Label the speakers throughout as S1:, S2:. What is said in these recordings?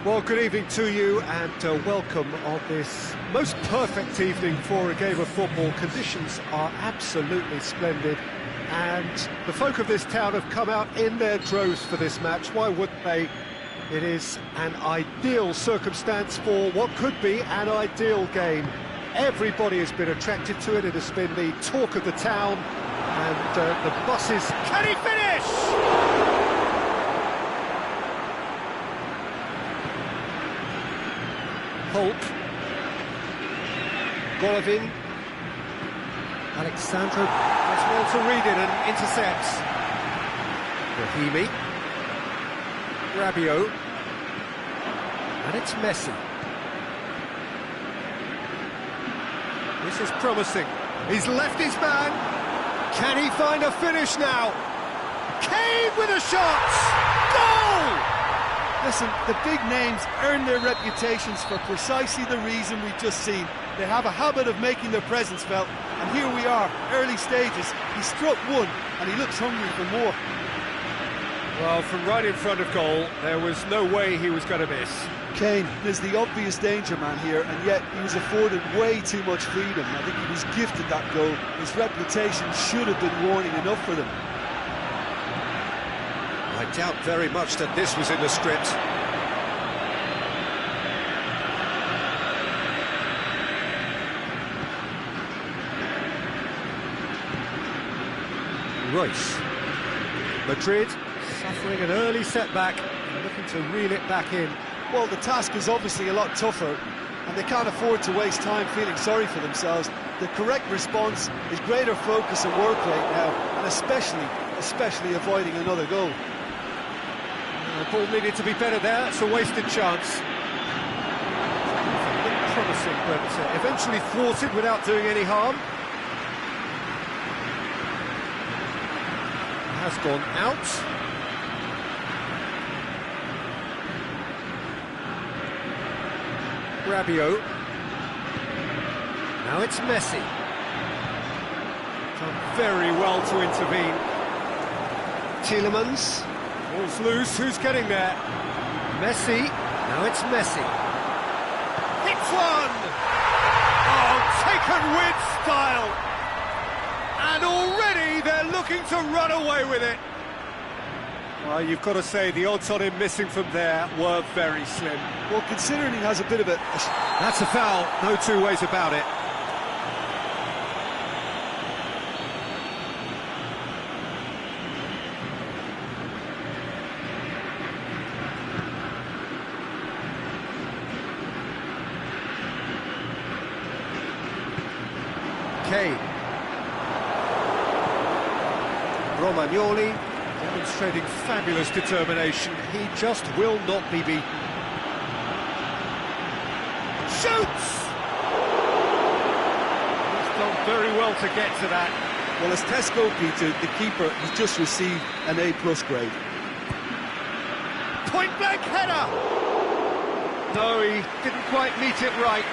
S1: Well, good evening to you and welcome on this most perfect evening for a game of football. Conditions are absolutely splendid and the folk of this town have come out in their droves for this match. Why wouldn't they? It is an ideal circumstance for what could be an ideal game. Everybody has been attracted to it. It has been the talk of the town and the buses. Can he finish? Holt, Golovin, Alexandro does well to read it and intercepts. Brahimi, Rabiot, and it's Messi. This is promising. He's left his man. Can he find a finish now? Kane with a shot! Goal!
S2: Listen, the big names earn their reputations for precisely the reason we've just seen. They have a habit of making their presence felt, and here we are, early stages. He struck one, and he looks hungry for more.
S1: Well, from right in front of goal, there was no way he was going to miss.
S2: Kane is the obvious danger man here, and yet he was afforded way too much freedom. I think he was gifted that goal. His reputation should have been warning enough for them.
S1: I doubt very much that this was in the script. Royce. Madrid suffering an early setback and looking to reel it back in.
S2: Well, the task is obviously a lot tougher, and they can't afford to waste time feeling sorry for themselves. The correct response is greater focus and work rate now, and especially avoiding another goal.
S1: The ball needed to be better there. It's a wasted chance. Looked promising, but eventually thwarted without doing any harm. Has gone out. Rabiot. Now it's Messi. Done very well to intervene. Tielemans. Ball's loose, who's getting there? Messi, now it's Messi. Hits one! Oh, taken with style! And already they're looking to run away with it. Well, you've got to say the odds on him missing from there were very slim.
S2: Well, considering he has a bit of a...
S1: That's a foul, no two ways about it. Kane. Romagnoli demonstrating fabulous determination. He just will not be beaten. Shoots! He's done very well to get to that.
S2: Well, as test goalkeeper, the keeper has just received an A+ grade.
S1: Point-blank header! No, he didn't quite meet it right.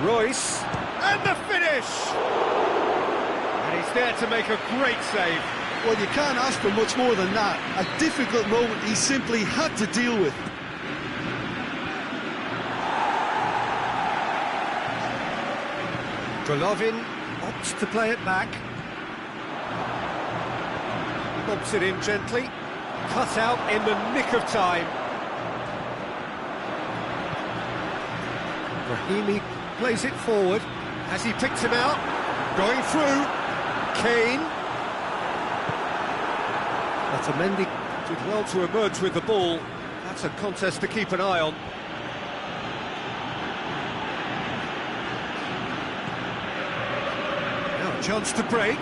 S1: Royce, and the finish! And he's there to make a great save.
S2: Well, you can't ask for much more than that. A difficult moment he simply had to deal with.
S1: Golovin opts to play it back. Bobs it in gently. Cut out in the nick of time. Brahimi plays it forward. Has he picked him out? Going through. Kane. Otamendi did well to emerge with the ball. That's a contest to keep an eye on. Now a chance to break.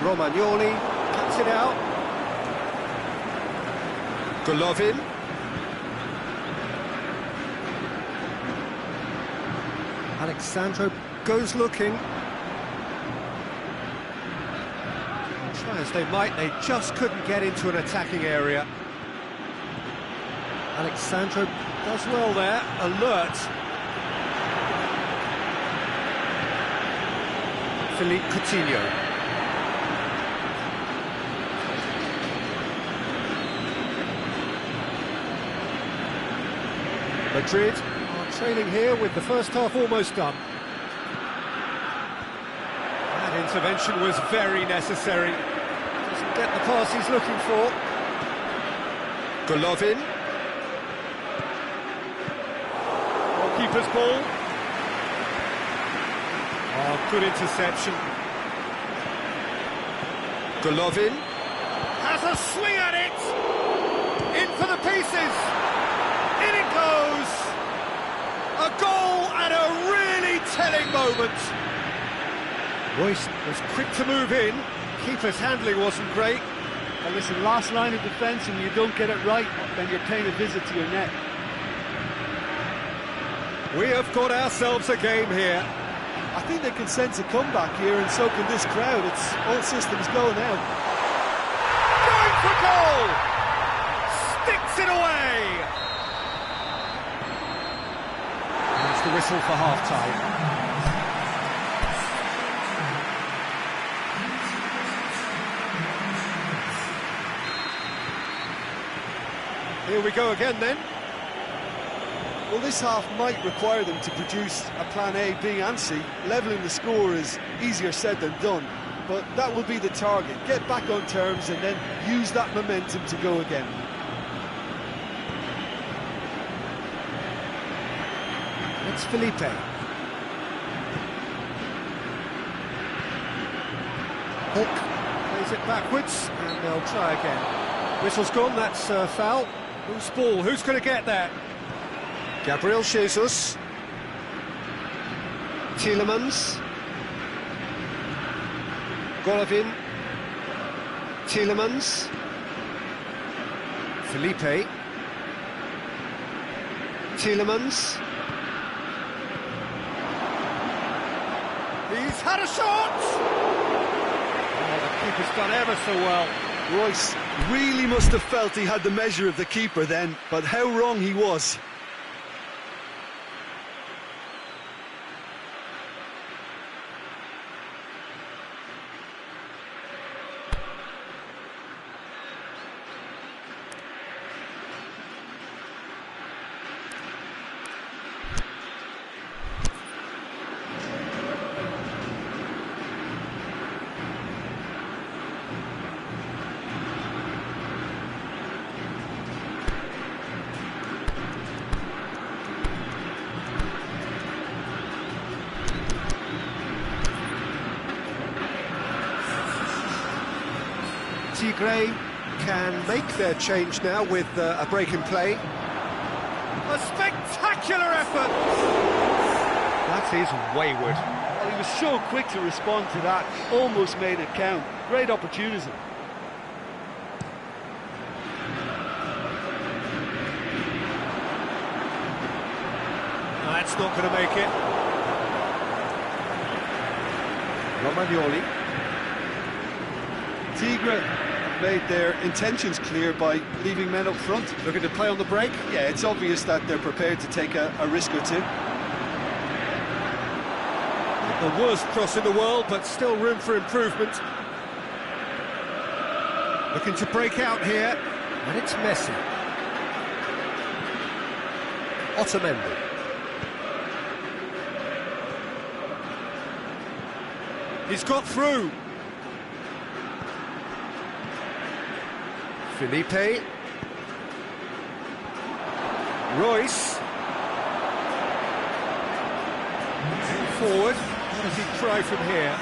S1: Romagnoli cuts it out. Golovin. Alexandro goes looking. Try as they might, they just couldn't get into an attacking area. Alexandro does well there, alert. Philippe Coutinho. Madrid are trailing here with the first half almost done. That intervention was very necessary. Doesn't get the pass he's looking for. Golovin. Keeper's ball. Oh, good interception. Golovin has a swing at it. In for the pieces. In it goes. A goal at a really telling moment. Royce was quick to move in. Keeper's handling wasn't great.
S2: And listen, last line of defence, and you don't get it right, then you're paying a visit to your net.
S1: We have got ourselves a game here.
S2: I think they can sense a comeback here, and so can this crowd. It's all systems go now.
S1: Going for goal! Sticks it away! That's the whistle for half-time. Here we go again then.
S2: Well, this half might require them to produce a plan A, B and C. Levelling the score is easier said than done, but that will be the target. Get back on terms and then use that momentum to go again.
S1: It's Felipe. Hook plays it backwards, and they'll try again. Whistle's gone, that's foul. Who's ball? Who's going to get that? Gabriel Jesus. Tielemans. Golovin. Tielemans. Felipe. Tielemans. He's had a shot! Oh, the keeper's done ever so well.
S2: Royce really must have felt he had the measure of the keeper then, but how wrong he was.
S1: Tigre can make their change now with a break in play. A spectacular effort! That is wayward.
S2: Well, he was so quick to respond to that, almost made it count. Great opportunism.
S1: That's not going to make it. Romagnoli.
S2: Tigre made their intentions clear by leaving men up front.
S1: Looking to play on the break?
S2: Yeah, it's obvious that they're prepared to take a risk or two.
S1: The worst cross in the world, but still room for improvement. Looking to break out here, and it's Messi. Otamendi. He's got through. Felipe. Royce. Forward. What does he try from here?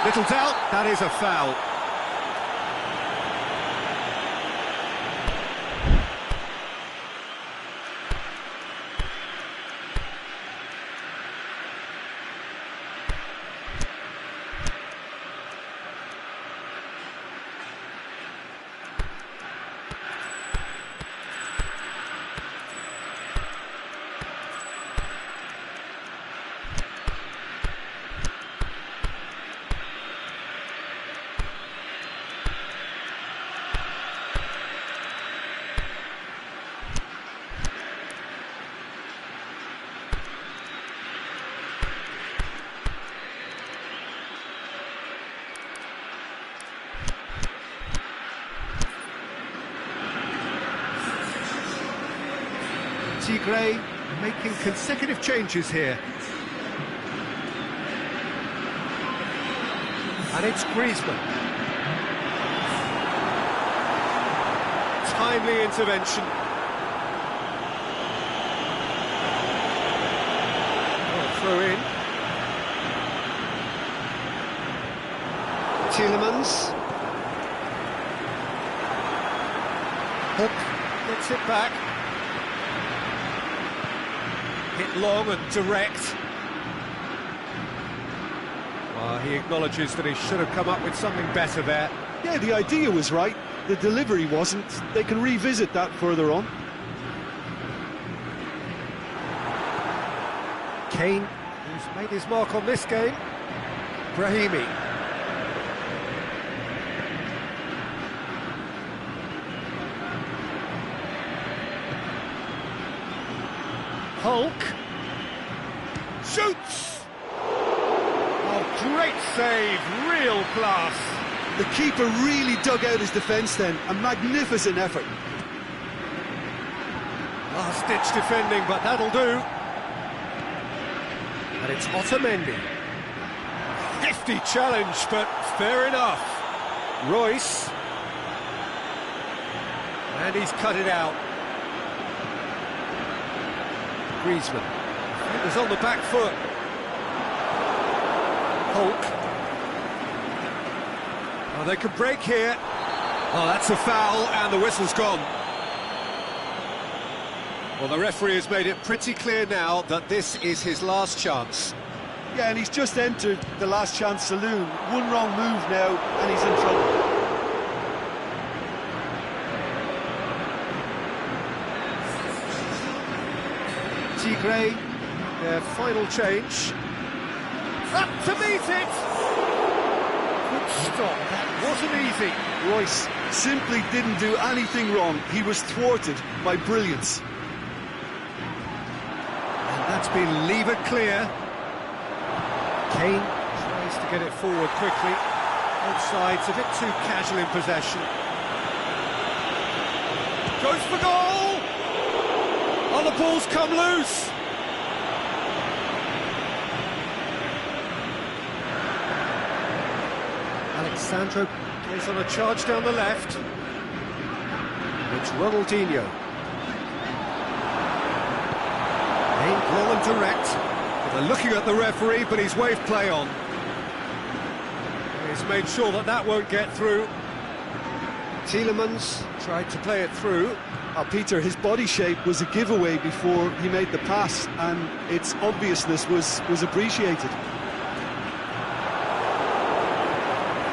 S1: Little doubt, that is a foul. Tigre making consecutive changes here. And it's Griezmann. Timely intervention. Throw in. Tielemans. Hook gets it back. Hit long and direct. Well, he acknowledges that he should have come up with something better there.
S2: Yeah, the idea was right, the delivery wasn't. They can revisit that further on.
S1: Kane, who's made his mark on this game. Brahimi. Hulk. Shoots! Oh, great save, real class.
S2: The keeper really dug out his defence then, a magnificent effort.
S1: Last-ditch defending, but that'll do. And it's Otamendi. Hefty challenge, but fair enough. Royce. And he's cut it out. Griezmann. It was on the back foot. Hulk. Oh, they could break here. Oh, that's a foul, and the whistle's gone. Well, the referee has made it pretty clear now that this is his last chance.
S2: Yeah, and he's just entered the last chance saloon. One wrong move now, and he's in trouble.
S1: Tigre, their final change. Up to meet it! Good stop, that wasn't easy.
S2: Royce simply didn't do anything wrong. He was thwarted by brilliance.
S1: And that's been levered clear. Kane tries to get it forward quickly. Both sides a bit too casual in possession. Goes for goal! Oh, the ball's come loose! Alexandro goes on a charge down the left. It's Ronaldinho. Aimed long and direct. Well, they're looking at the referee, but he's waved play on. He's made sure that that won't get through. Tielemans tried to play it through.
S2: Peter, his body shape was a giveaway before he made the pass, and its obviousness was appreciated.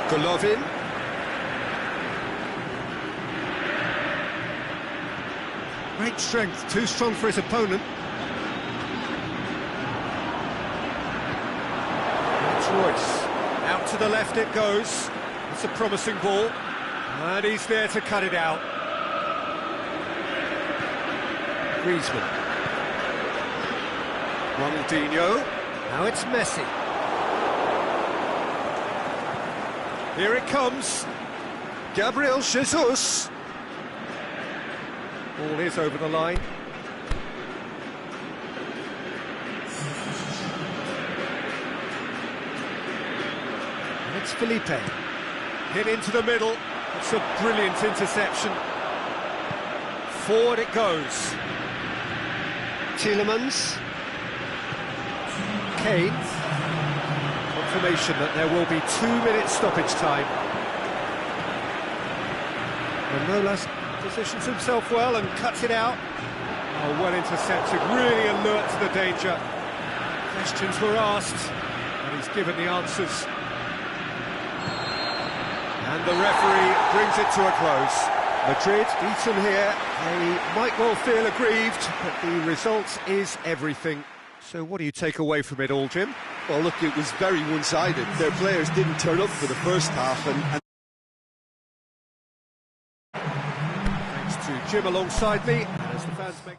S1: Golovin. Great strength, too strong for his opponent. That's Royce. Out to the left it goes. It's a promising ball. And he's there to cut it out. Griezmann. Ronaldinho. Now it's Messi. Here it comes. Gabriel Jesus. Ball is over the line. And it's Felipe. Hit into the middle. It's a brilliant interception. Forward it goes. Tielemans. Kane. Confirmation that there will be 2 minutes stoppage time. And Nolas positions himself well and cuts it out. Oh, well intercepted, really alert to the danger. Questions were asked, and he's given the answers. And the referee brings it to a close. Madrid beaten here. They might well feel aggrieved, but the result is everything. So what do you take away from it all, Jim?
S2: Well, look, it was very one-sided. Their players didn't turn up for the first half, and
S1: thanks to Jim alongside me, as the fans make...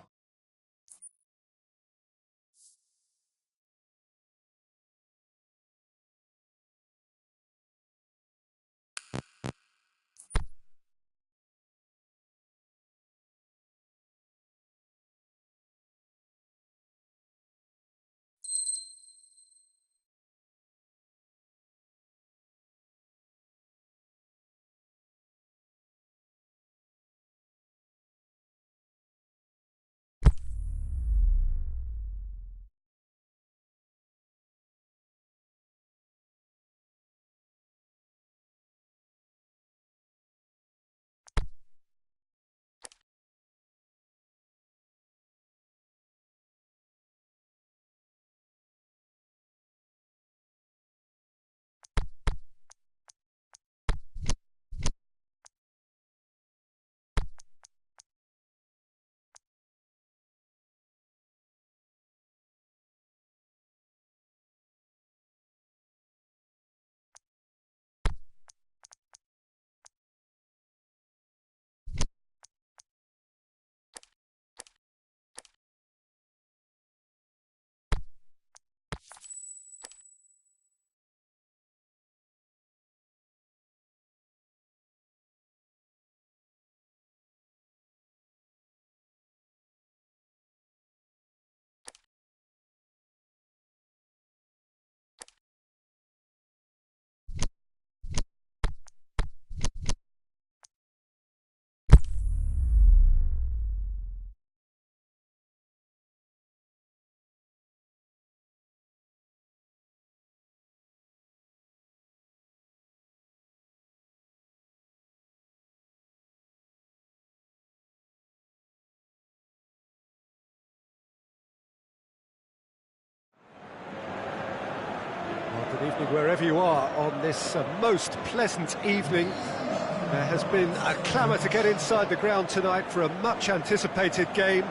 S1: Wherever you are on this most pleasant evening, there has been a clamour to get inside the ground tonight for a much-anticipated game.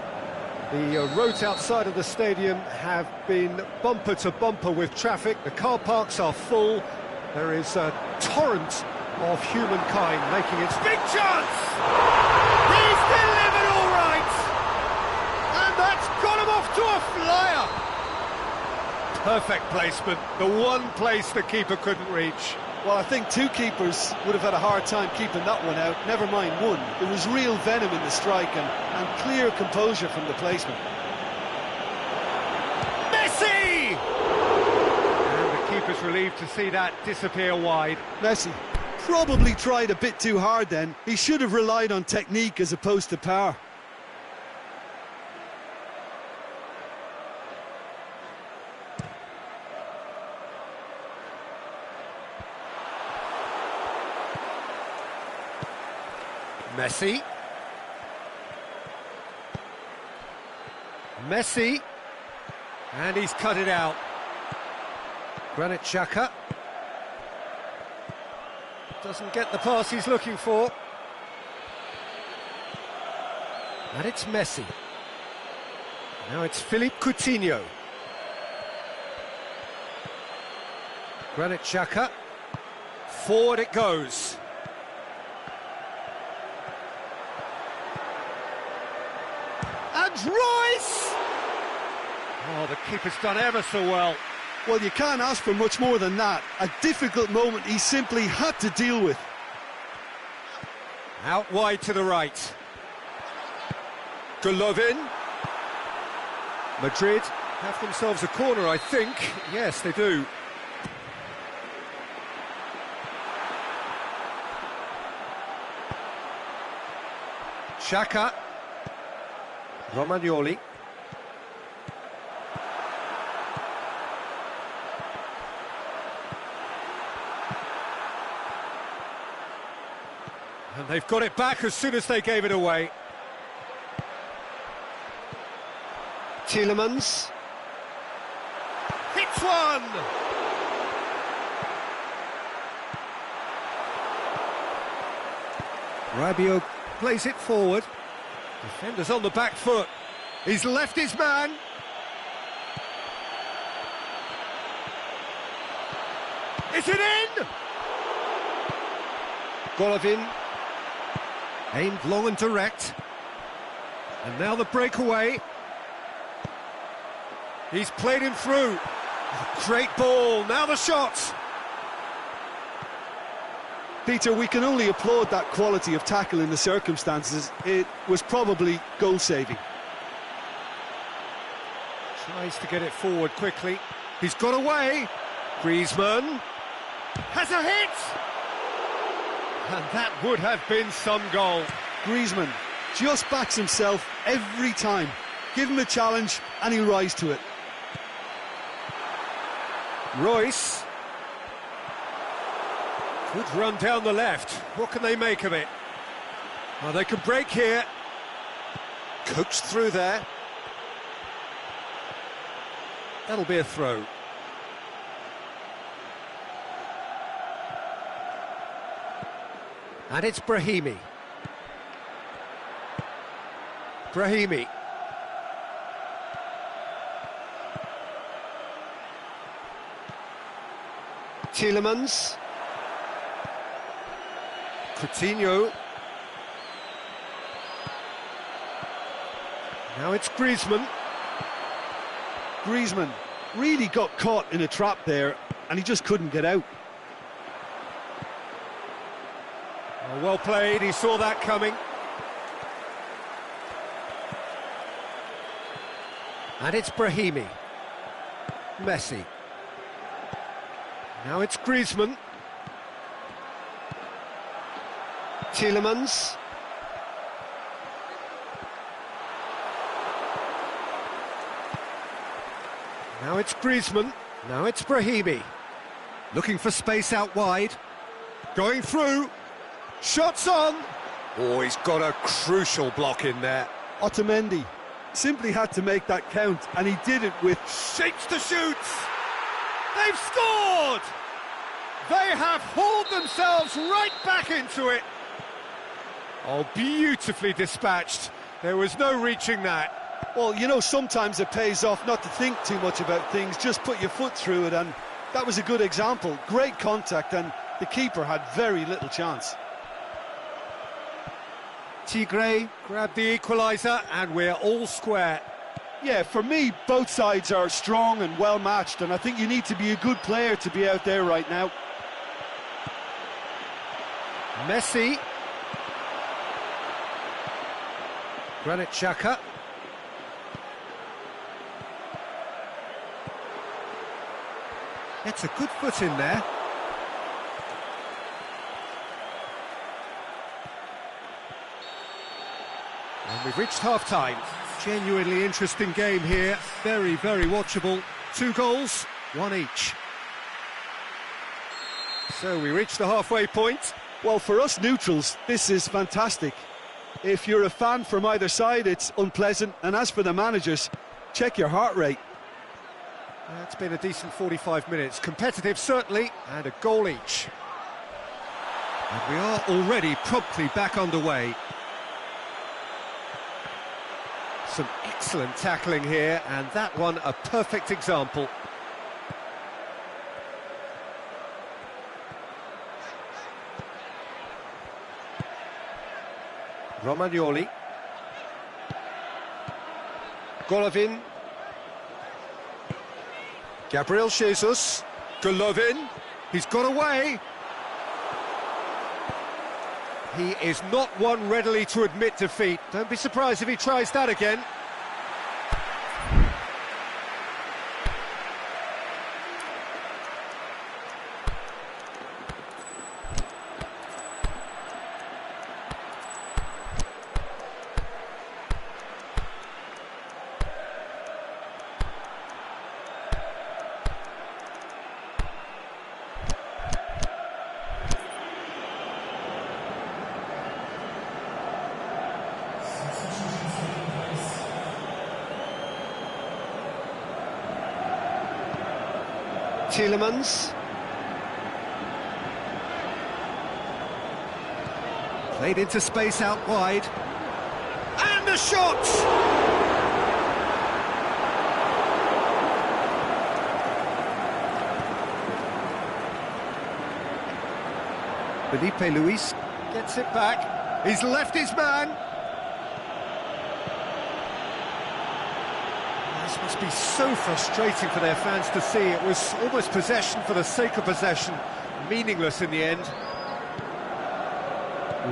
S1: The roads outside of the stadium have been bumper to bumper with traffic. The car parks are full. There is a torrent of humankind making its big chance! He's delivered all right! And that's got him off to a flyer! Perfect placement, the one place the keeper couldn't reach.
S2: Well, I think two keepers would have had a hard time keeping that one out, never mind one. There was real venom in the strike and clear composure from the placement.
S1: Messi! And the keeper's relieved to see that disappear wide.
S2: Messi probably tried a bit too hard then. He should have relied on technique as opposed to power.
S1: Messi, and he's cut it out. Granit Xhaka doesn't get the pass he's looking for. And it's Messi. Now it's Philippe Coutinho. Granit Xhaka, forward it goes. And Royce! Oh, the keeper's done ever so well.
S2: Well, you can't ask for much more than that. A difficult moment he simply had to deal with.
S1: Out wide to the right. Golovin. Madrid have themselves a corner, I think. Yes, they do. Xhaka. Romagnoli. And they've got it back as soon as they gave it away. Tielemans. Hits one! Rabiot plays it forward. Defender's on the back foot. He's left his man. Is it in? Golovin. Aimed long and direct. And now the breakaway. He's played him through. Great ball. Now the shot.
S2: Peter, we can only applaud that quality of tackle in the circumstances. It was probably goal-saving.
S1: Tries to get it forward quickly. He's got away. Griezmann has a hit. And that would have been some goal.
S2: Griezmann just backs himself every time. Give him a challenge and he'll rise to it.
S1: Royce. Good run down the left. What can they make of it? Well, they can break here. Coached through there. That'll be a throw. And it's Brahimi. Brahimi. Tielemans. Coutinho. Now it's Griezmann.
S2: Griezmann really got caught in a trap there and he just couldn't get out.
S1: Oh, well played, he saw that coming. And it's Brahimi. Messi. Now it's Griezmann. Tielemans. Now it's Griezmann. Now it's Brahimi. Looking for space out wide. Going through. Shots on. Oh, he's got a crucial block in there.
S2: Otamendi simply had to make that count, and he did it with...
S1: Shapes to shoot. They've scored! They have hauled themselves right back into it. Oh, beautifully dispatched. There was no reaching that.
S2: Well, you know, sometimes it pays off not to think too much about things, just put your foot through it, and that was a good example. Great contact, and the keeper had very little chance.
S1: Tigre grabbed the equaliser, and we're all square.
S2: Yeah, for me, both sides are strong and well matched, and I think you need to be a good player to be out there right now.
S1: Messi. Granit Xhaka. Gets a good foot in there. And we've reached half-time. Genuinely interesting game here. Very, very watchable. 2 goals, 1 each. So we reach the halfway point.
S2: Well, for us neutrals, this is fantastic. If you're a fan from either side, it's unpleasant. And as for the managers, check your heart rate.
S1: It's been a decent 45 minutes. Competitive, certainly, and a goal each. And we are already promptly back underway. Some excellent tackling here, and that one a perfect example. Romagnoli. Golovin. Gabriel Jesus. Golovin. He's got away. He is not one readily to admit defeat. Don't be surprised if he tries that again. Tielemans. Played into space out wide. And the shot! Felipe Luis gets it back. He's left his man. This must be so frustrating for their fans to see. It was almost possession for the sake of possession. Meaningless in the end.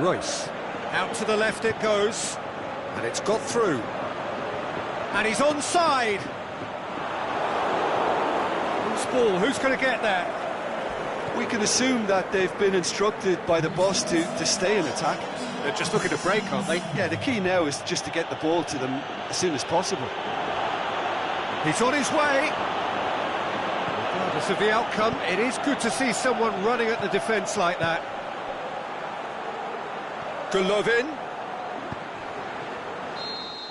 S1: Royce. Out to the left it goes. And it's got through. And he's onside. Who's ball? Who's going to get there?
S2: We can assume that they've been instructed by the boss to stay in attack.
S1: They're just looking to break, aren't they?
S2: Yeah, the key now is just to get the ball to them as soon as possible.
S1: He's on his way. Regardless of the outcome, it is good to see someone running at the defence like that. Golovin.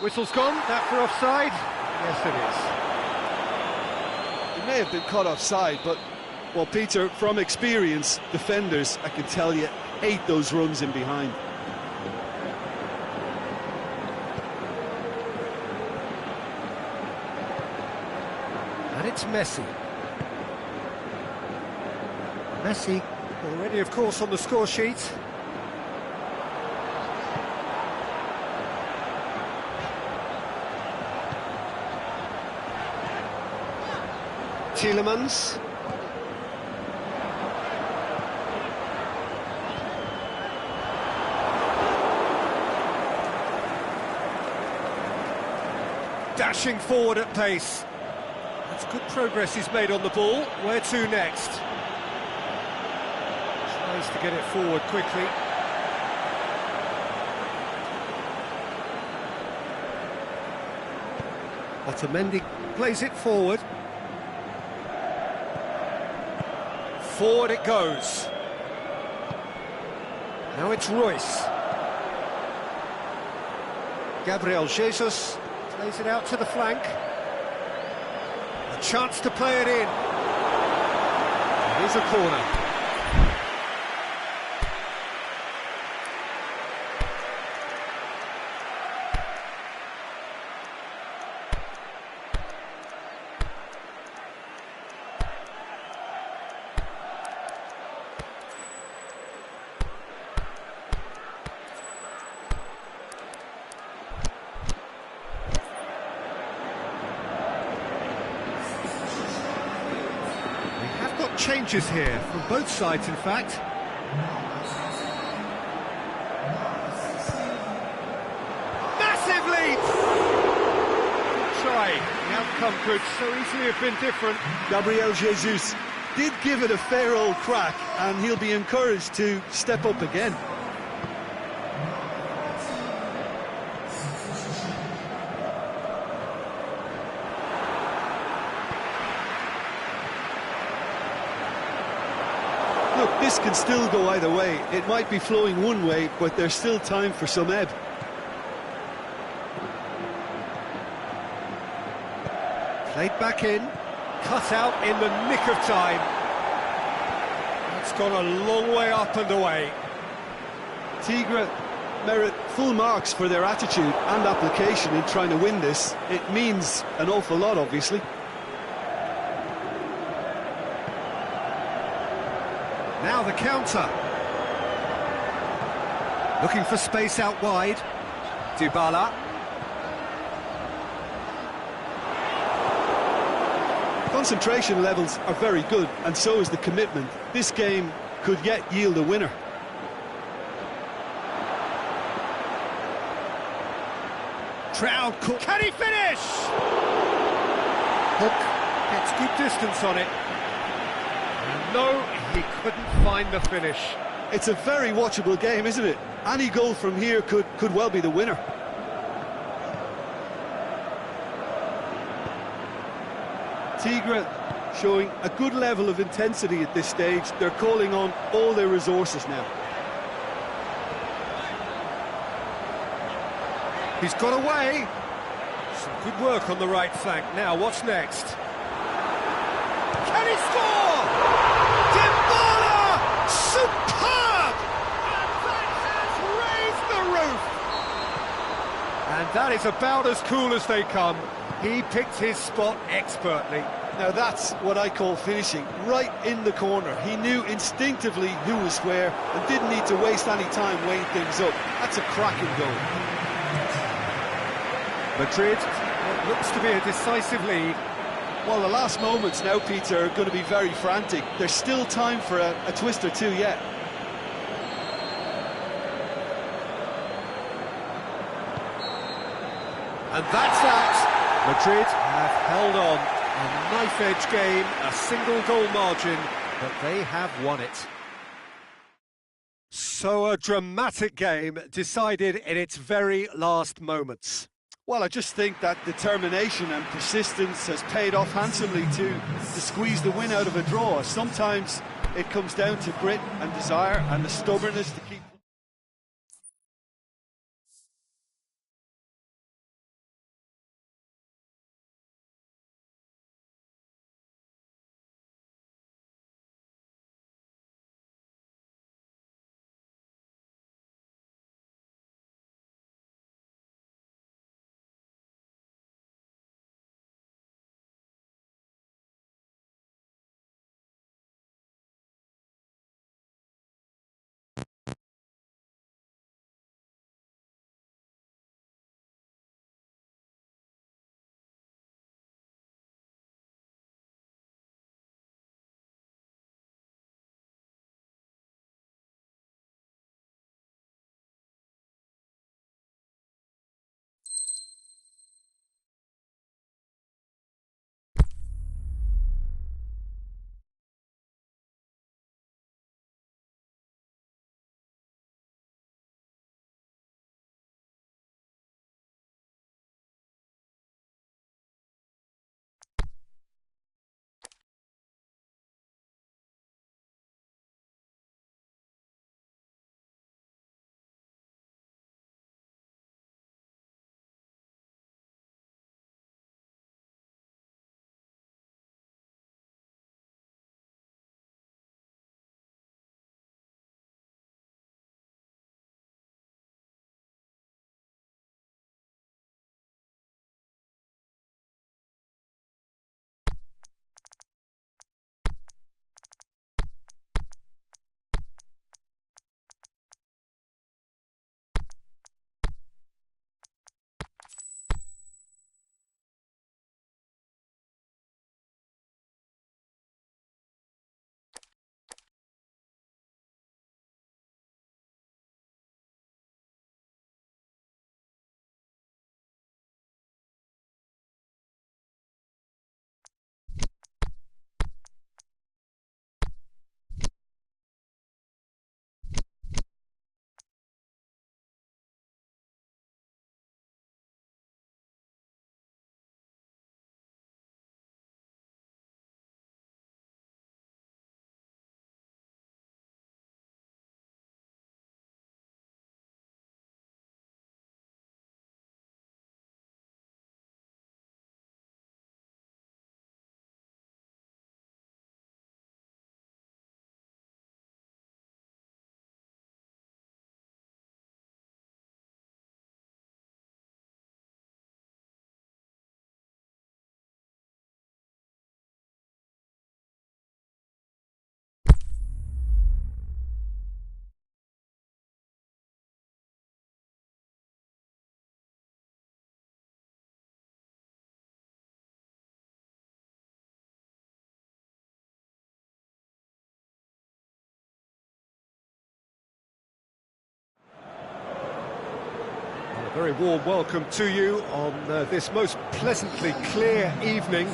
S1: Whistle's gone, that for offside? Yes, it is.
S2: It may have been caught offside, but, well, Peter, from experience, defenders, I can tell you, hate those runs in behind.
S1: And it's Messi. Messi already, of course, on the score sheet. Tielemans. Dashing forward at pace. That's good progress he's made on the ball. Where to next? Tries to get it forward quickly. Otamendi plays it forward. Forward it goes. Now it's Royce. Gabriel Jesus plays it out to the flank. A chance to play it in. Here's a corner. changes here, from both sides in fact. Massive lead! Good try, the outcome could so easily have been different.
S2: Gabriel Jesus did give it a fair old crack, and he'll be encouraged to step up again. Look, this can still go either way. It might be flowing one way, but there's still time for some ebb.
S1: Played back in, cut out in the nick of time. It's gone a long way up and away.
S2: Tigre merit full marks for their attitude and application in trying to win this. It means an awful lot, obviously.
S1: Now the counter. Looking for space out wide. Dybala.
S2: Concentration levels are very good, and so is the commitment. This game could yet yield a winner.
S1: Crowd call. Can he finish? Hook gets good distance on it. And no, he couldn't find the finish.
S2: It's a very watchable game, isn't it? Any goal from here could well be the winner. Tigre showing a good level of intensity at this stage. They're calling on all their resources now.
S1: He's got away. Some good work on the right flank. Now, what's next? Can he score? Dybala! Superb! And that has raised the roof! And that is about as cool as they come. He picked his spot expertly.
S2: Now that's what I call finishing, right in the corner. He knew instinctively who was where and didn't need to waste any time weighing things up. That's a cracking goal.
S1: Madrid, what looks to be a decisive lead.
S2: Well, the last moments now, Peter, are going to be very frantic. There's still time for a twist or two yet.
S1: And that's that. Madrid have held on. A knife-edge game, a single-goal margin, but they have won it. So a dramatic game decided in its very last moments.
S2: Well, I just think that determination and persistence has paid off handsomely to squeeze the win out of a draw. Sometimes it comes down to grit and desire and the stubbornness to keep
S1: A very warm welcome to you on this most pleasantly clear evening.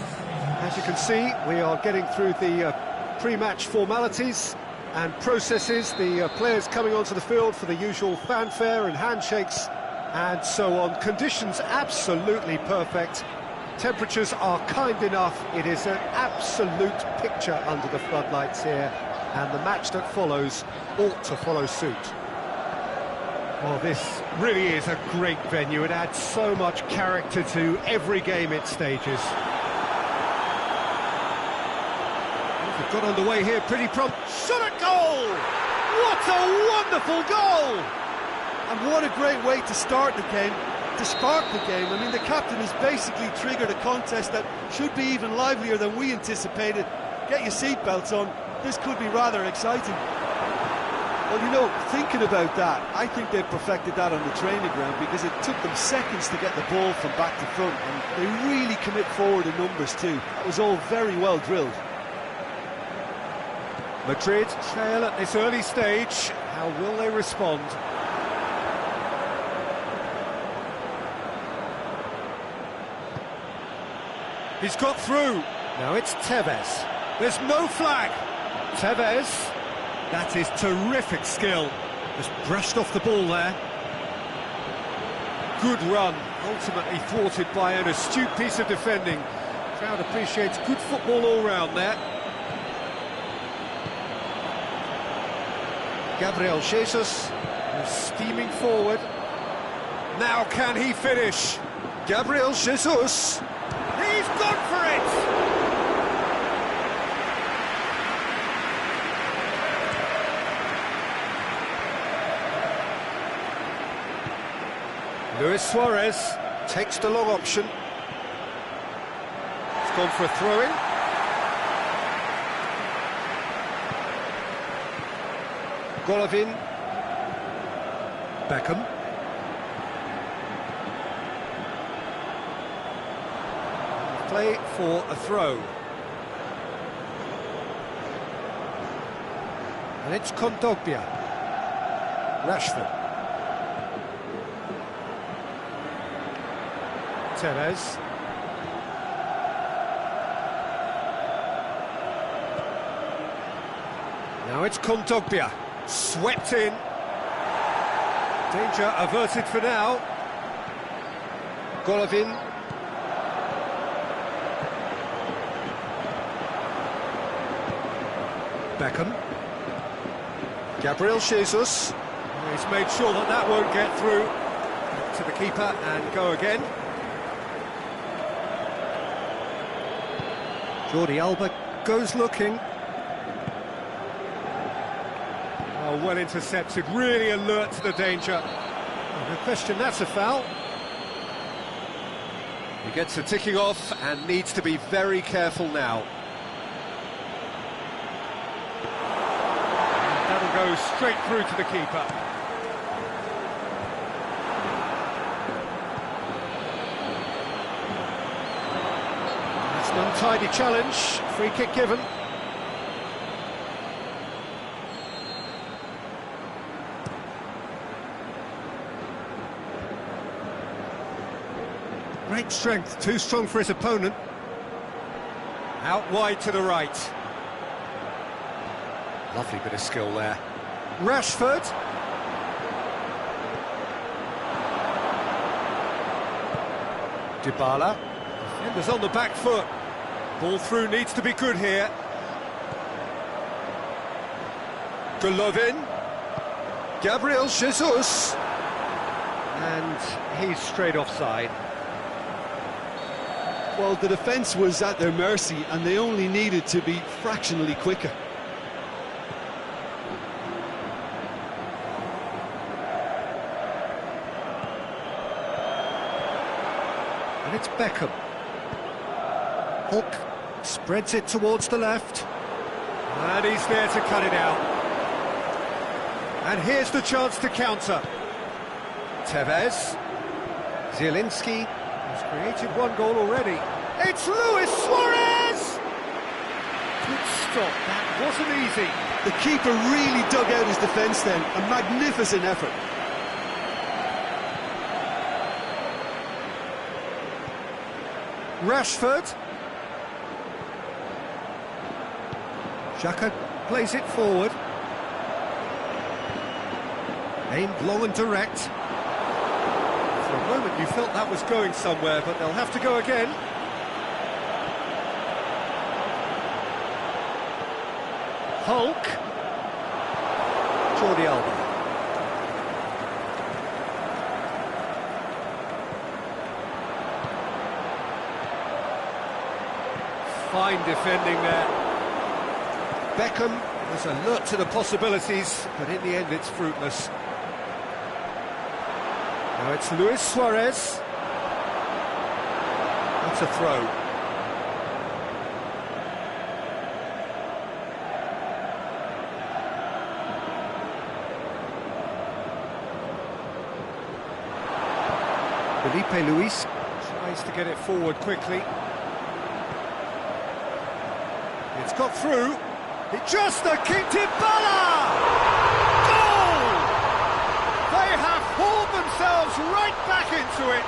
S1: As you can see, we are getting through the pre-match formalities and processes, the players coming onto the field for the usual fanfare and handshakes and so on. Conditions absolutely perfect. Temperatures are kind enough. It is an absolute picture under the floodlights here, and the match that follows ought to follow suit. Well, this really is a great venue. It adds so much character to every game it stages. They've got underway here pretty prompt. Shot at goal! What a wonderful goal!
S2: And what a great way to start the game, to spark the game. I mean, the captain has basically triggered a contest that should be even livelier than we anticipated. Get your seatbelts on. This could be rather exciting. Well, you know, thinking about that, I think they've perfected that on the training ground, because it took them seconds to get the ball from back to front, and they really commit forward in numbers too. That was all very well drilled.
S1: Madrid trail at this early stage. How will they respond? He's got through. Now it's Tevez. There's no flag. Tevez. That is terrific skill. Just brushed off the ball there. Good run, ultimately thwarted by an astute piece of defending. Crowd appreciates good football all round there. Gabriel Jesus is steaming forward. Now can he finish? Gabriel Jesus. He's gone for it! Luis Suarez takes the long option. He's gone for a throw-in. Golovin. Beckham. Play for a throw. And it's Kondogbia. Rashford. Tevez. Now it's Kondogbia. Swept in. Danger averted for now. Golovin. Beckham. Gabriel Jesus. He's made sure that that won't get through to the keeper and go again. Jordi Alba goes looking. Oh, well intercepted, really alert to the danger. Oh, no question, that's a foul. He gets a ticking off and needs to be very careful now. And that'll go straight through to the keeper. Untidy challenge, free kick given. Great strength, too strong for his opponent. Out wide to the right. Lovely bit of skill there. Rashford. Dybala. Defenders on the back foot. Ball through needs to be good here. Golovin. Gabriel Jesus. And he's straight offside.
S2: Well, the defence was at their mercy, and they only needed to be fractionally quicker.
S1: And it's Beckham. Hulk spreads it towards the left. And he's there to cut it out. And here's the chance to counter. Tevez. Zielinski has created one goal already. It's Luis Suarez! Good stop, that wasn't easy.
S2: The keeper really dug out his defence then, a magnificent effort.
S1: Rashford. Xhaka plays it forward. Aimed long and direct. For a moment you felt that was going somewhere, but they'll have to go again. Hulk. Jordi Alba. Fine defending there. Beckham was alert to the possibilities, but in the end it's fruitless. Now it's Luis Suarez. That's a throw. Felipe Luis tries to get it forward quickly. It's got through. It just a kick to Bala! Goal! They have hauled themselves right back into it.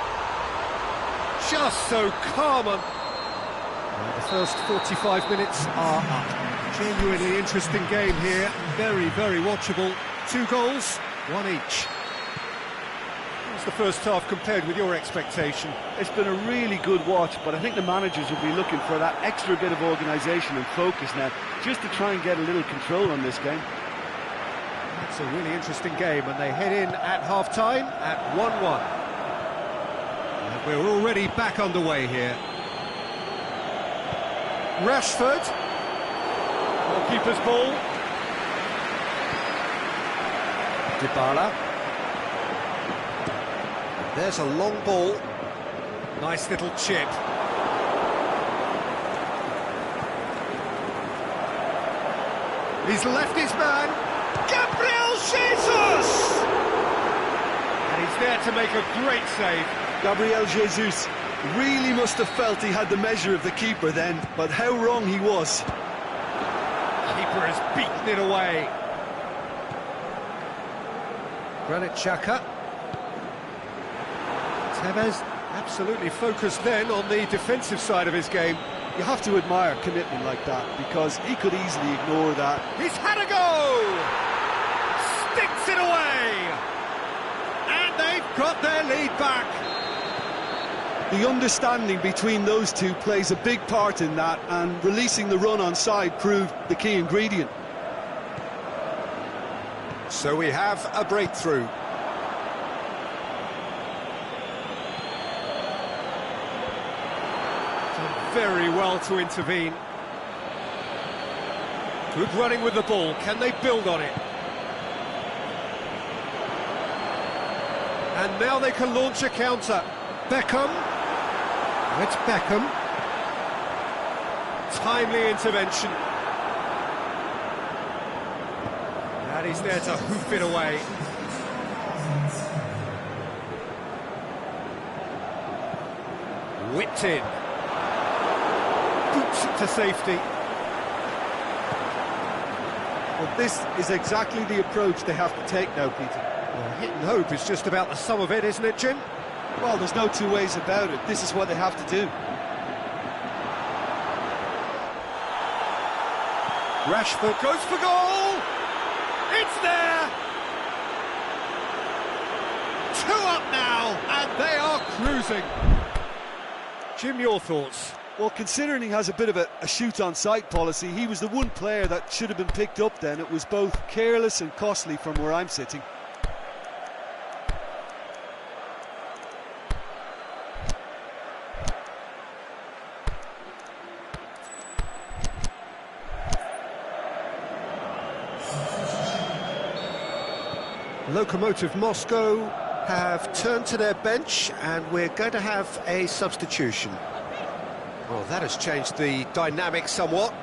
S1: Just so calm and... Well, the first 45 minutes are up. Genuinely interesting game here. Very, very watchable. 2 goals, 1 each. How's the first half compared with your expectation?
S2: It's been a really good watch, but I think the managers will be looking for that extra bit of organisation and focus now, just to try and get a little control on this game.
S1: That's a really interesting game, and they head in at half-time at 1-1. And we're already back underway here. Rashford. Goalkeeper's ball. Dybala. There's a long ball. Nice little chip. He's left his man. Gabriel Jesus! And he's there to make a great save.
S2: Gabriel Jesus really must have felt he had the measure of the keeper then, but how wrong he was.
S1: Keeper has beaten it away. Granit Xhaka. Tevez absolutely focused then on the defensive side of his game.
S2: You have to admire commitment like that, because he could easily ignore that.
S1: He's had a go! Sticks it away! And they've got their lead back.
S2: The understanding between those two plays a big part in that, and releasing the run on side proved the key ingredient.
S1: So we have a breakthrough. Very well to intervene. Good running with the ball. Can they build on it? And now they can launch a counter. Beckham. It's Beckham. Timely intervention. And he's there to hoof it away. Whipped in. Boots it to safety.
S2: Well, this is exactly the approach they have to take now, Peter.
S1: Well, hit and hope is just about the sum of it, isn't it, Jim?
S2: Well, there's no two ways about it. This is what they have to do.
S1: Rashford goes for goal! It's there! 2 up now, and they are cruising. Jim, your thoughts?
S2: Well, considering he has a bit of a shoot-on-sight policy, he was the one player that should have been picked up then. It was both careless and costly from where I'm sitting.
S1: Lokomotiv Moscow have turned to their bench, and we're going to have a substitution. Well, that has changed the dynamic somewhat.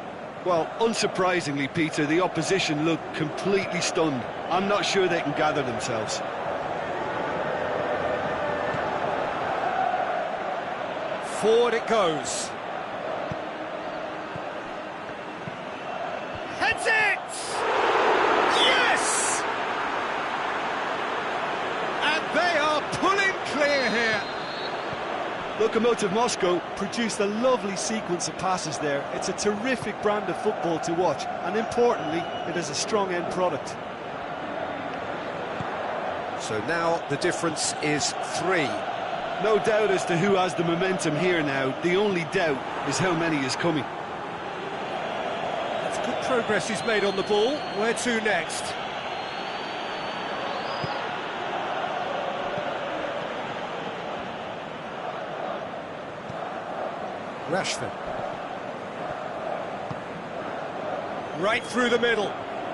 S2: Well, unsurprisingly, Peter, the opposition look completely stunned. I'm not sure they can gather themselves.
S1: Forward it goes. Heads it! Yes! And they are pulling clear here.
S2: The Lokomotiv Moscow produced a lovely sequence of passes there. It's a terrific brand of football to watch, and importantly, it is a strong end product.
S1: So now the difference is 3.
S2: No doubt as to who has the momentum here now. The only doubt is how many is coming.
S1: That's good progress he's made on the ball. Where to next? Rashford. Right through the middle.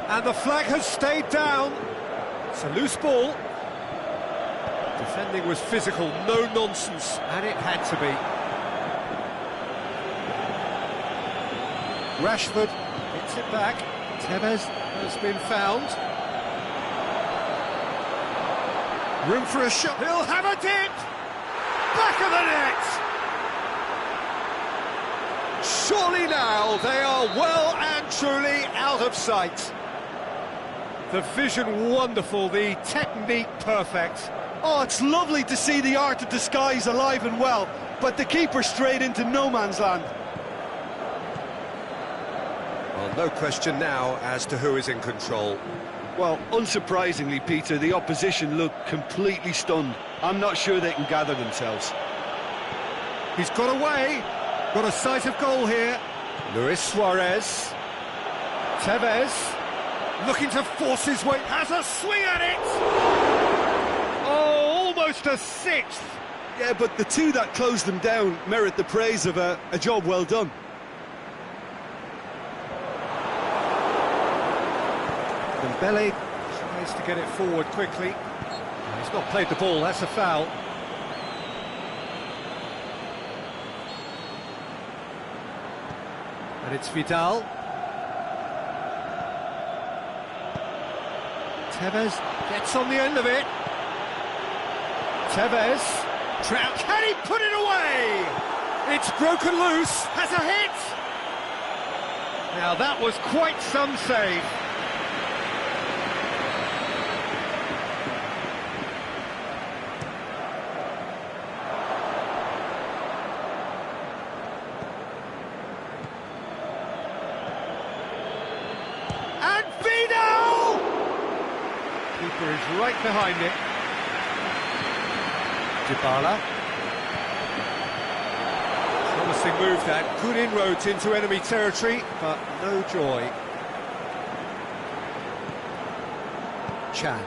S1: And the flag has stayed down. It's a loose ball. Defending was physical, no nonsense, and it had to be. Rashford hits it back. Tevez has been found. Room for a shot. He'll have a dip! Back of the net! Surely now they are well and truly out of sight. The vision wonderful, the technique perfect.
S2: Oh, it's lovely to see the art of disguise alive and well, but the keeper straight into no man's land.
S1: Well, no question now as to who is in control.
S2: Well, unsurprisingly, Peter, the opposition look completely stunned. I'm not sure they can gather themselves.
S1: He's got away. Got a sight of goal here. Luis Suarez. Tevez. Looking to force his way. Has a swing at it. Oh, almost a sixth.
S2: Yeah, but the two that closed them down merit the praise of a job well done.
S1: Dembele tries to get it forward quickly. He's not played the ball, that's a foul. And it's Vidal. Tevez gets on the end of it. Tevez. Trout, can he put it away? It's broken loose. Has a hit. Now that was quite some save. And Vidal! Keeper is right behind it. Dybala. Promising move that. Good inroads into enemy territory, but no joy. Chan.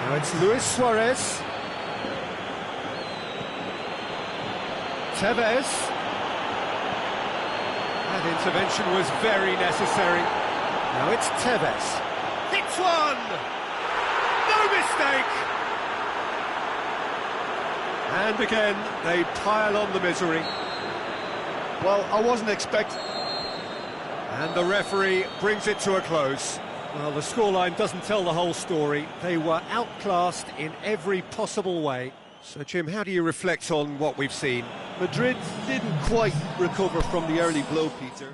S1: Now it's Luis Suarez. Tevez. That intervention was very necessary. Now it's Tevez. Hits one! No mistake! And again, they pile on the misery.
S2: Well, I wasn't expecting...
S1: And the referee brings it to a close. Well, the scoreline doesn't tell the whole story. They were outclassed in every possible way. So, Jim, how do you reflect on what we've seen?
S2: Madrid didn't quite recover from the early blow, Peter.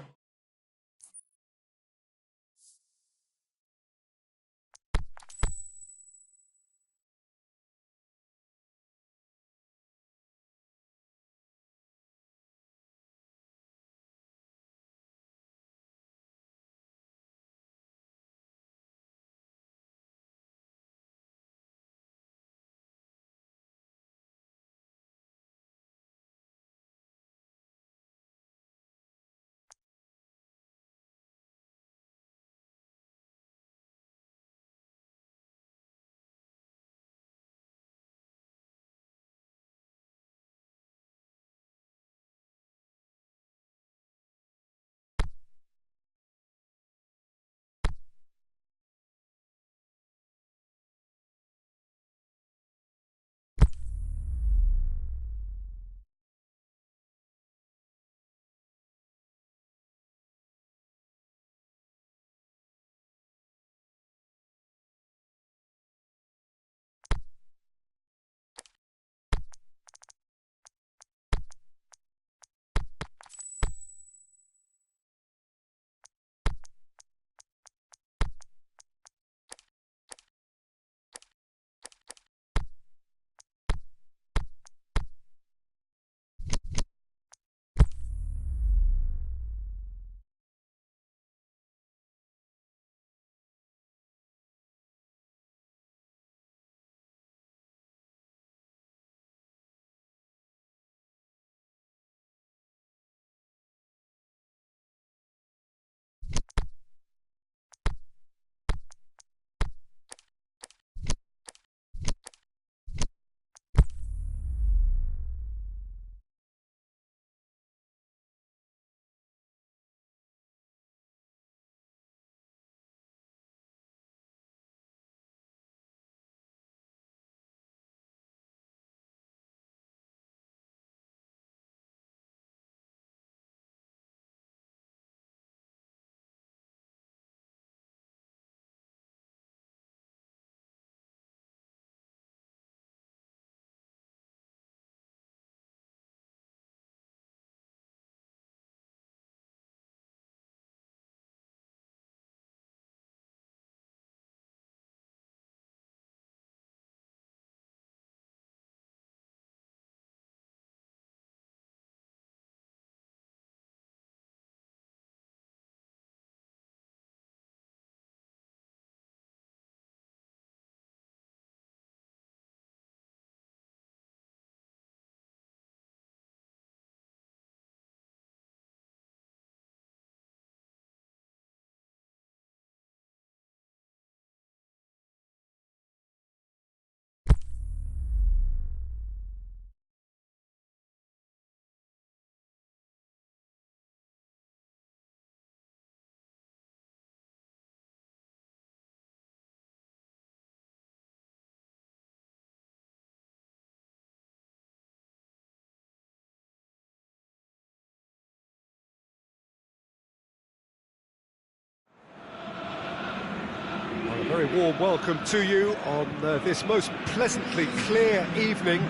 S1: very warm welcome to you on this most pleasantly clear evening.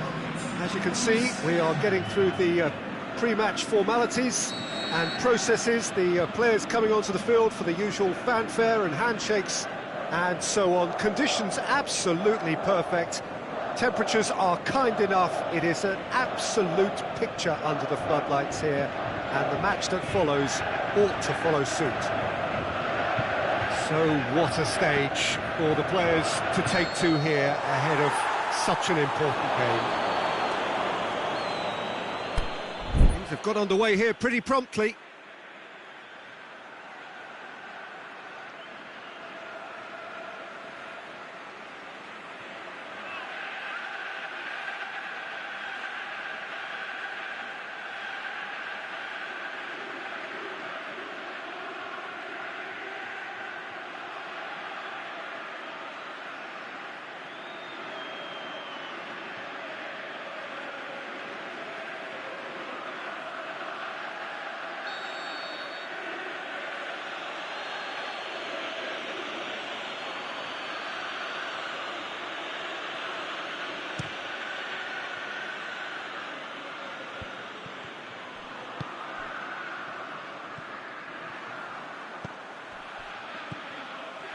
S1: As you can see, we are getting through the pre-match formalities and processes, the players coming onto the field for the usual fanfare and handshakes and so on. Conditions absolutely perfect. Temperatures are kind enough. It is an absolute picture under the floodlights here, and the match that follows ought to follow suit. So what a stage for the players to take to here ahead of such an important game. Things have got underway here pretty promptly.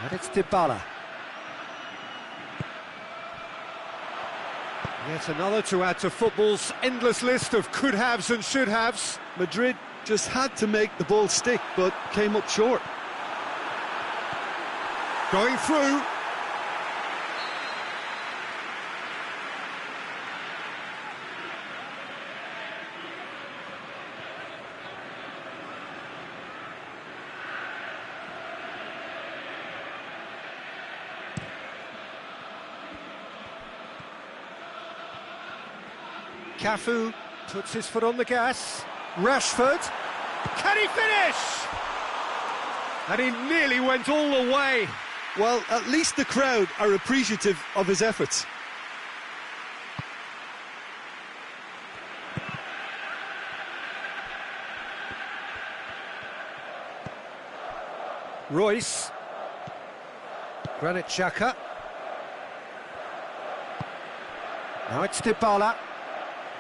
S1: And it's Dybala. Yet another to add to football's endless list of could-haves and should-haves.
S2: Madrid just had to make the ball stick, but came up short.
S1: Going through. Cafu puts his foot on the gas. Rashford, can he finish? And he nearly went all the way.
S2: Well, at least the crowd are appreciative of his efforts.
S1: Royce, Granit Xhaka. Now it's Dybala.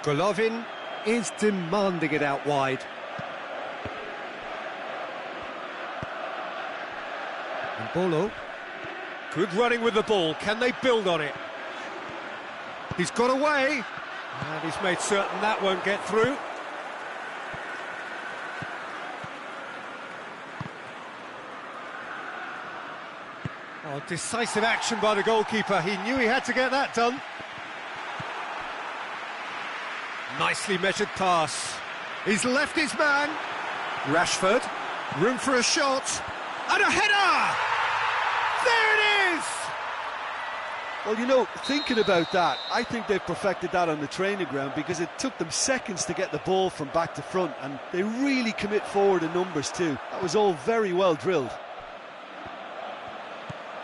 S1: Golovin is demanding it out wide. And Bolo. Good running with the ball. Can they build on it? He's got away. And he's made certain that won't get through. Oh, decisive action by the goalkeeper. He knew he had to get that done. Nicely measured pass. He's left his man. Rashford. Room for a shot. And a header! There it is!
S2: Well, you know, thinking about that, I think they've perfected that on the training ground, because it took them seconds to get the ball from back to front, and they really commit forward in numbers too. That was all very well drilled.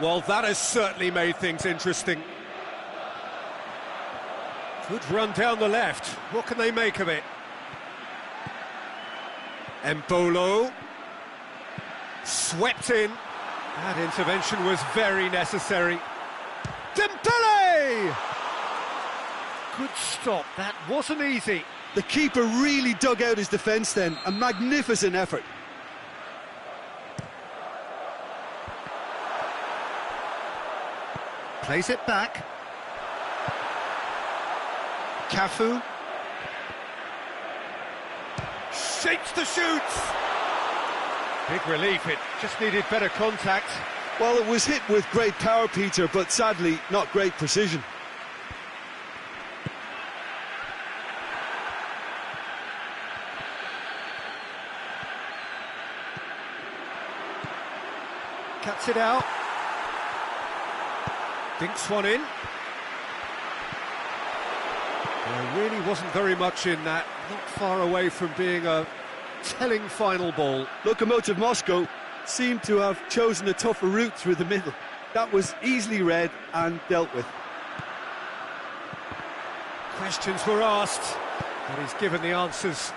S1: Well, that has certainly made things interesting. Good run down the left. What can they make of it? Embolo. Swept in. That intervention was very necessary. Dembele! Good stop. That wasn't easy.
S2: The keeper really dug out his defence then. A magnificent effort.
S1: Plays it back. Cafu shapes the shoot. Big relief, it just needed better contact.
S2: Well, it was hit with great power, Peter, but sadly not great precision.
S1: Cuts it out. Dinks one in. There really wasn't very much in that, not far away from being a telling final ball.
S2: Lokomotiv Moscow seemed to have chosen a tougher route through the middle. That was easily read and dealt with.
S1: Questions were asked, and he's given the answers.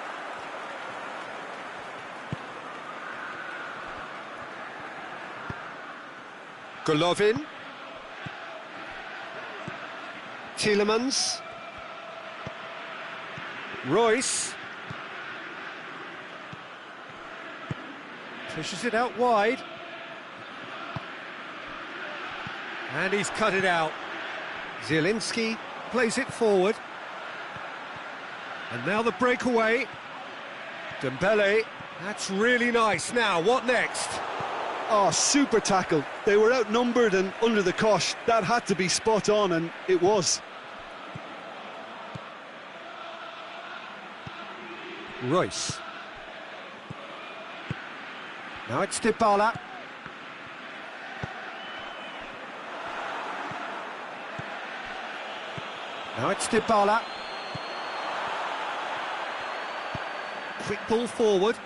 S1: Golovin, Tielemans. Royce. Pushes it out wide. And he's cut it out. Zielinski plays it forward. And now the breakaway. Dembele. That's really nice. Now, what next?
S2: Oh, super tackle. They were outnumbered and under the cosh. That had to be spot on, and it was.
S1: Royce. Now it's Dybala. Now it's Dybala. Quick ball forward.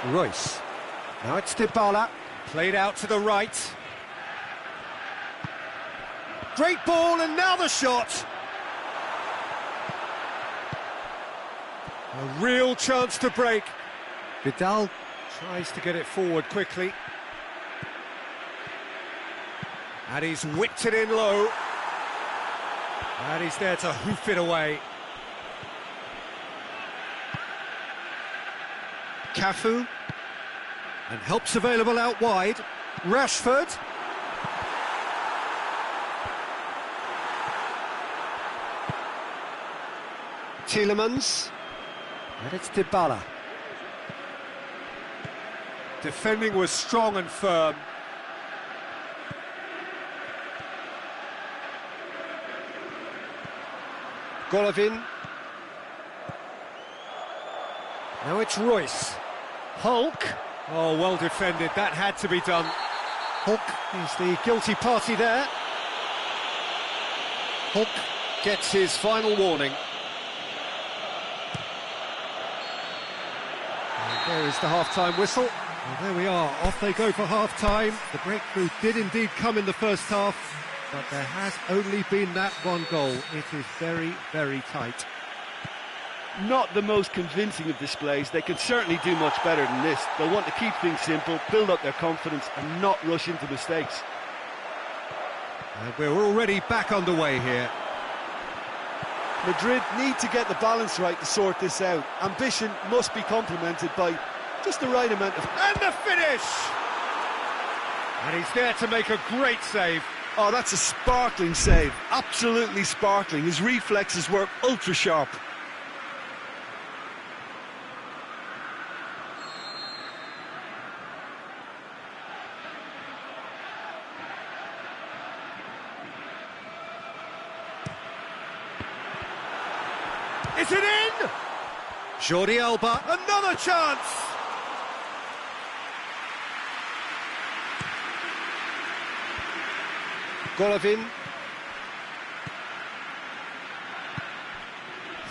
S1: Royce. Now it's Dybala. Played out to the right. Great ball, and now the shot. A real chance to break. Vidal tries to get it forward quickly. And he's whipped it in low. And he's there to hoof it away. Cafu. And help's available out wide. Rashford. Tielemans. And it's Dybala. Defending was strong and firm. Golovin. Now it's Royce. Hulk. Oh, well defended. That had to be done. Hulk is the guilty party there. Hulk gets his final warning. And there is the half-time whistle. Well, there we are. Off they go for half-time. The breakthrough did indeed come in the first half, but there has only been that one goal. It is very, very tight.
S2: Not the most convincing of displays. They can certainly do much better than this. They'll want to keep things simple, build up their confidence and not rush into mistakes.
S1: And we're already back underway here.
S2: Madrid need to get the balance right to sort this out. Ambition must be complemented by just the right amount of...
S1: And the finish! And he's there to make a great save.
S2: Oh, that's a sparkling save. Absolutely sparkling. His reflexes were ultra sharp.
S1: Is it in? Jordi Alba, another chance! Golovin.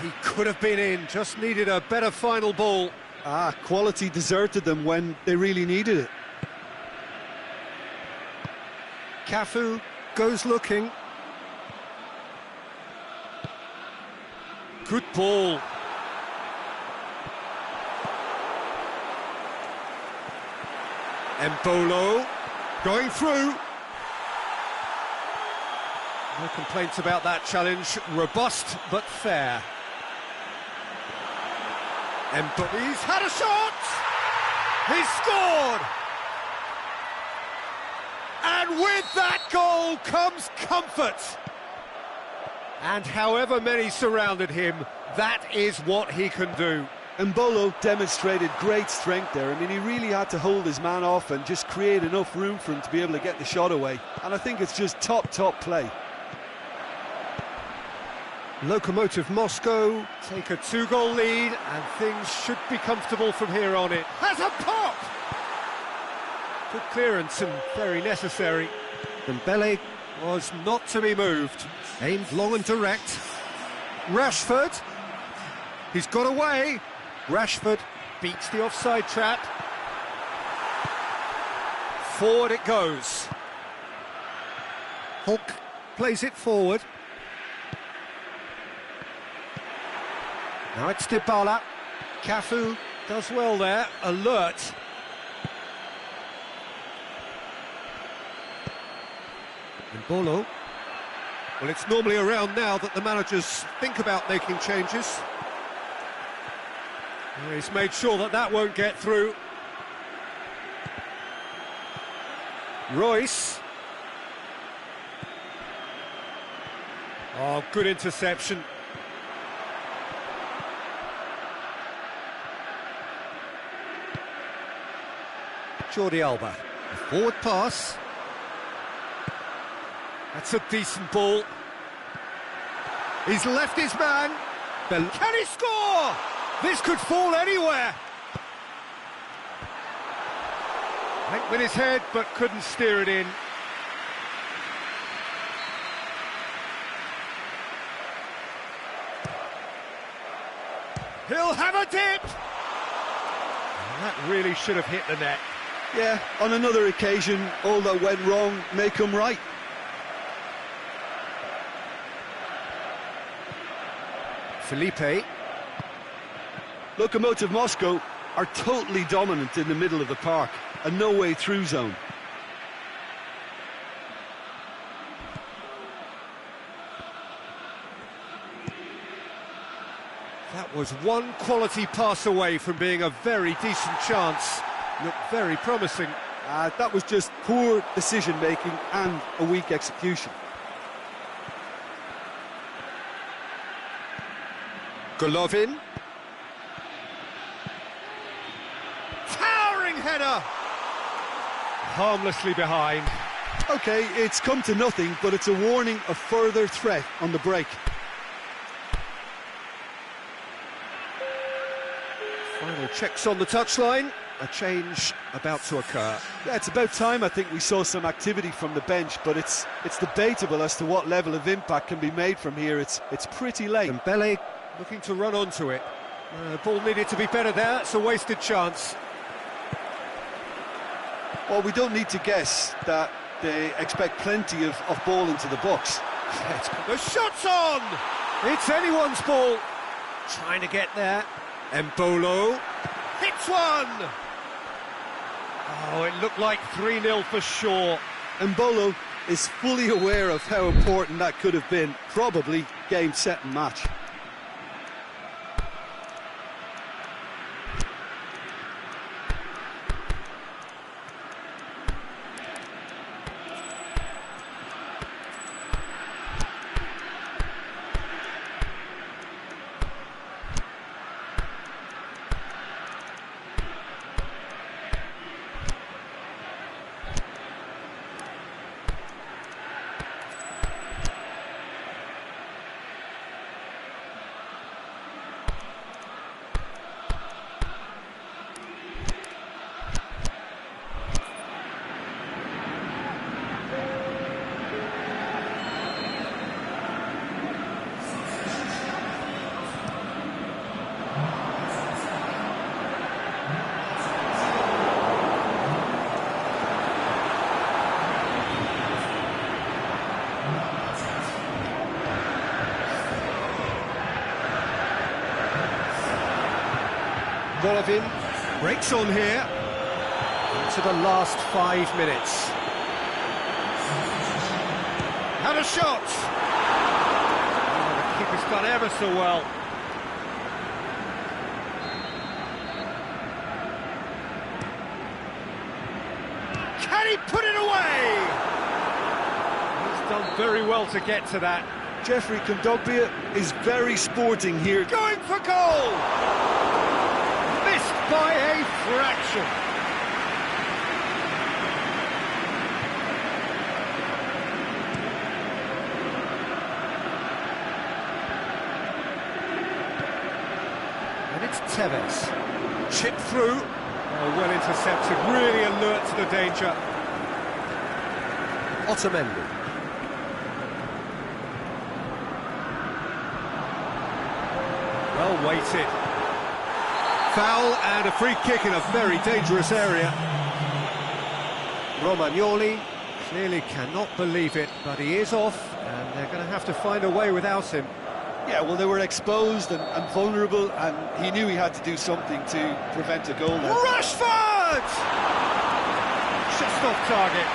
S1: He could have been in, just needed a better final ball.
S2: Quality deserted them when they really needed it.
S1: Cafu goes looking. Good ball. Embolo going through. No complaints about that challenge. Robust but fair. He's had a shot! He's scored! And with that goal comes comfort. And however many surrounded him, that is what he can do.
S2: Embolo demonstrated great strength there. I mean, he really had to hold his man off and just create enough room for him to be able to get the shot away. And I think it's just top play. Lokomotiv Moscow take a 2-goal lead, and things should be comfortable from here on in. Has a pop! Good clearance and very necessary. Dembele was not to be moved. Aimed long and direct. Rashford. He's got away. Rashford beats the offside trap. Forward it goes. Hulk plays it forward. Now it's Dybala. Cafu does well there, alert.
S1: Mbolo. Well, it's normally around now that the managers think about making changes. He's made sure that that won't get through. Royce. Oh, good interception. Jordi Alba. A forward pass. That's a decent ball. He's left his man. Can he score? This could fall anywhere. Went with his head, but couldn't steer it in. He'll have a dip! And that really should have hit the net.
S2: Yeah, on another occasion, all that went wrong may come right.
S1: Felipe.
S2: Lokomotiv Moscow are totally dominant in the middle of the park, a no-way through zone.
S1: That was one quality pass away from being a very decent chance. Looked very promising.
S2: That was just poor decision-making and a weak execution.
S1: Golovin. Towering header! Harmlessly behind.
S2: OK, it's come to nothing, but it's a warning of further threat on the break.
S1: Final checks on the touchline. A change about to occur.
S2: Yeah, it's about time I think we saw some activity from the bench, but it's debatable as to what level of impact can be made from here. It's pretty late.
S1: Dembele looking to run onto it. The ball needed to be better there. It's a wasted chance.
S2: Well, we don't need to guess that they expect plenty of ball into the box.
S1: The shot's on! It's anyone's ball. Trying to get there. Mbolo hits one! Oh, it looked like 3-0 for sure.
S2: Mbolo is fully aware of how important that could have been. Probably game, set and match.
S1: Golovin breaks on here into the last 5 minutes. And a shot! Oh, the keeper's done ever so well. Can he put it away? He's done very well to get to that.
S2: Jeffrey Kondogbia is very sporting here.
S1: Going for goal! Missed by a fraction. And it's Tevez. Chip through. Oh, well intercepted, really alert to the danger. Otamendi. Well weighted. Foul and a free kick in a very dangerous area. Romagnoli clearly cannot believe it, but he is off, and they're going to have to find a way without him.
S2: Yeah, well, they were exposed and vulnerable, and he knew he had to do something to prevent a goal there.
S1: Rashford! Just off target.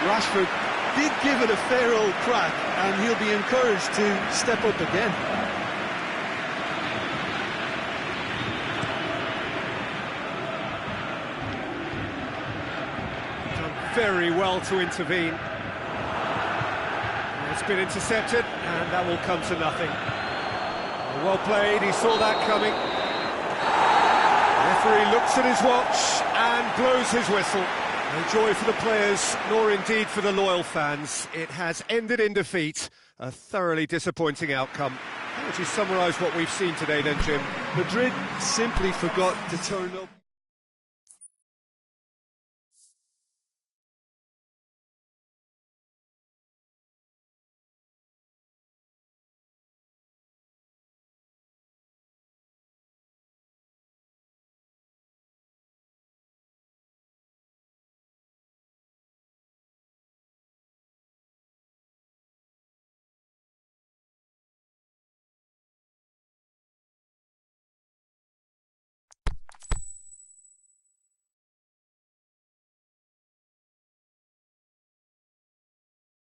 S2: Rashford did give it a fair old crack, and he'll be encouraged to step up again.
S1: Done very well to intervene. It's been intercepted, and that will come to nothing. Well played, he saw that coming. The referee looks at his watch and blows his whistle. No joy for the players, nor indeed for the loyal fans. It has ended in defeat, a thoroughly disappointing outcome. How would you summarise what we've seen today then, Jim?
S2: Madrid simply forgot to turn up.